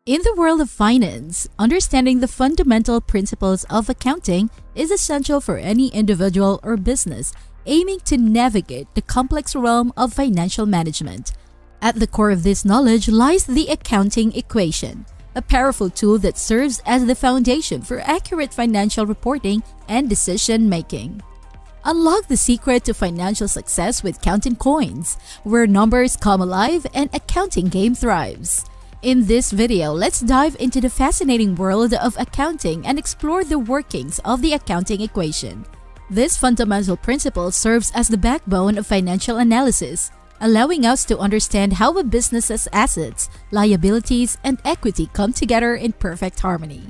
In the world of finance, understanding the fundamental principles of accounting is essential for any individual or business aiming to navigate the complex realm of financial management. At the core of this knowledge lies the accounting equation, a powerful tool that serves as the foundation for accurate financial reporting and decision-making. Unlock the secret to financial success with Kountin Koins, where numbers come alive and accounting game thrives. In this video, let's dive into the fascinating world of accounting and explore the workings of the accounting equation. This fundamental principle serves as the backbone of financial analysis, allowing us to understand how a business's assets, liabilities, and equity come together in perfect harmony.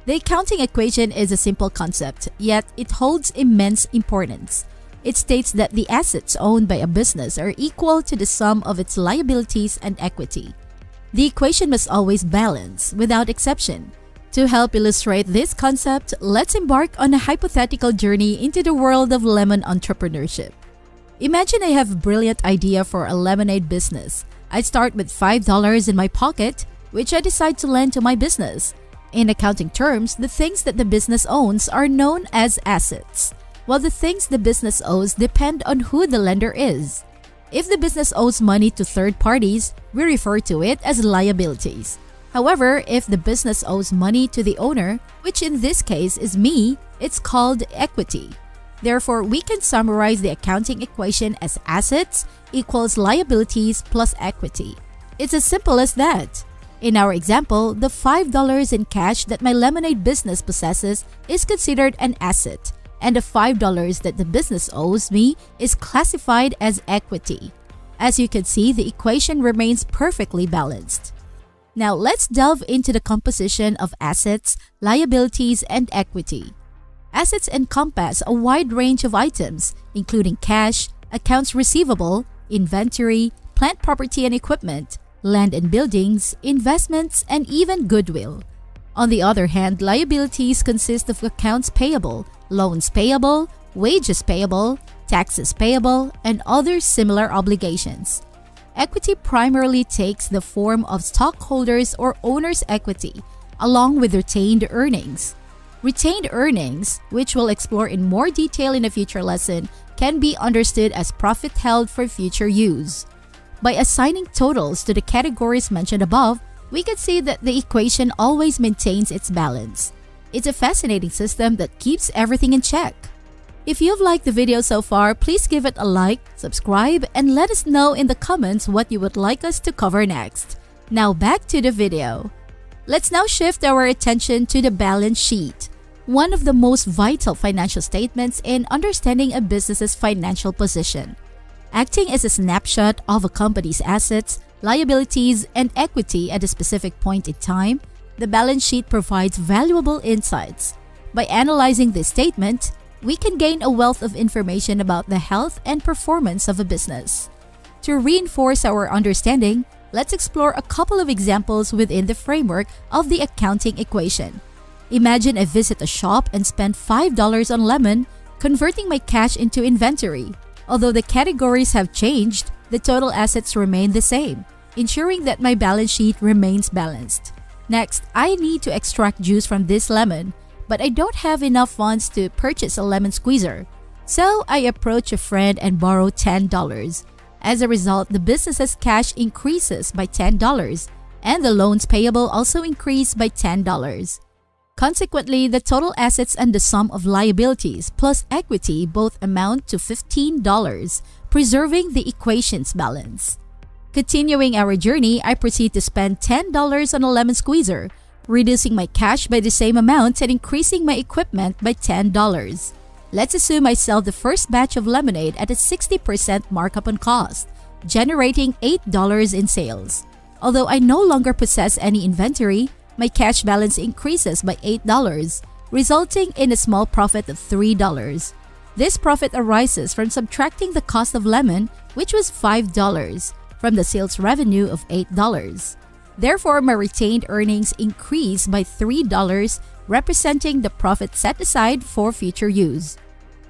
The accounting equation is a simple concept, yet it holds immense importance. It states that the assets owned by a business are equal to the sum of its liabilities and equity. The equation must always balance, without exception. To help illustrate this concept, let's embark on a hypothetical journey into the world of lemon entrepreneurship. Imagine I have a brilliant idea for a lemonade business. I start with $5 in my pocket, which I decide to lend to my business. In accounting terms, the things that the business owns are known as assets, while the things the business owes depend on who the lender is. If the business owes money to third parties, we refer to it as liabilities. However, if the business owes money to the owner, which in this case is me, it's called equity. Therefore, we can summarize the accounting equation as assets equals liabilities plus equity. It's as simple as that. In our example, the $5 in cash that my lemonade business possesses is considered an asset, and the $5 that the business owes me is classified as equity. As you can see, the equation remains perfectly balanced. Now let's delve into the composition of assets, liabilities, and equity. Assets encompass a wide range of items, including cash, accounts receivable, inventory, plant property and equipment, land and buildings, investments, and even goodwill. On the other hand, liabilities consist of accounts payable, loans payable, wages payable, taxes payable, and other similar obligations. Equity primarily takes the form of stockholders' or owners' equity, along with retained earnings. Retained earnings, which we'll explore in more detail in a future lesson, can be understood as profit held for future use. By assigning totals to the categories mentioned above, we can see that the equation always maintains its balance. It's a fascinating system that keeps everything in check. If you've liked the video so far, please give it a like, subscribe, and let us know in the comments what you would like us to cover next. Now back to the video. Let's now shift our attention to the balance sheet, one of the most vital financial statements in understanding a business's financial position. Acting as a snapshot of a company's assets, liabilities, and equity at a specific point in time, the balance sheet provides valuable insights. By analyzing this statement, we can gain a wealth of information about the health and performance of a business. To reinforce our understanding, let's explore a couple of examples within the framework of the accounting equation. Imagine I visit a shop and spend $5 on lemon, converting my cash into inventory. Although the categories have changed, the total assets remain the same, ensuring that my balance sheet remains balanced. Next, I need to extract juice from this lemon, but I don't have enough funds to purchase a lemon squeezer. So I approach a friend and borrow $10. As a result, the business's cash increases by $10, and the loans payable also increase by $10. Consequently, the total assets and the sum of liabilities plus equity both amount to $15, preserving the equation's balance. Continuing our journey, I proceed to spend $10 on a lemon squeezer, reducing my cash by the same amount and increasing my equipment by $10. Let's assume I sell the first batch of lemonade at a 60% markup on cost, generating $8 in sales. Although I no longer possess any inventory, my cash balance increases by $8, resulting in a small profit of $3. This profit arises from subtracting the cost of lemon, which was $5, from the sales revenue of $8. Therefore, my retained earnings increase by $3, representing the profit set aside for future use.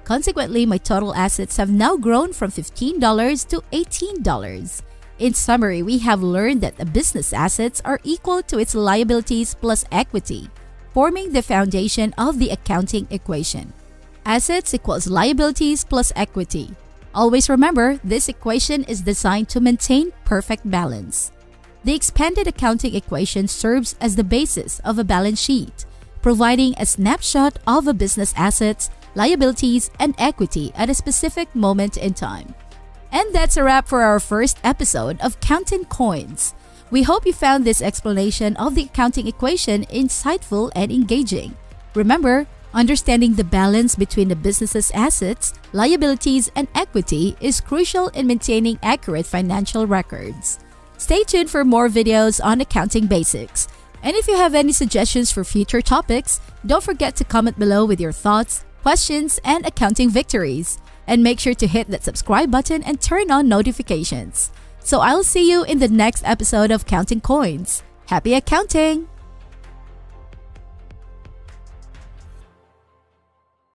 Consequently, my total assets have now grown from $15 to $18. In summary, we have learned that the business assets are equal to its liabilities plus equity, forming the foundation of the accounting equation. Assets equals liabilities plus equity. Always remember, this equation is designed to maintain perfect balance. The expanded accounting equation serves as the basis of a balance sheet, providing a snapshot of a business assets, liabilities, and equity at a specific moment in time. And that's a wrap for our first episode of Kountin Koins. We hope you found this explanation of the accounting equation insightful and engaging. Remember, understanding the balance between the business's assets, liabilities, and equity is crucial in maintaining accurate financial records. Stay tuned for more videos on accounting basics. And if you have any suggestions for future topics, don't forget to comment below with your thoughts, questions, and accounting victories. And make sure to hit that subscribe button and turn on notifications. So I'll see you in the next episode of Kountin Koins. Happy accounting!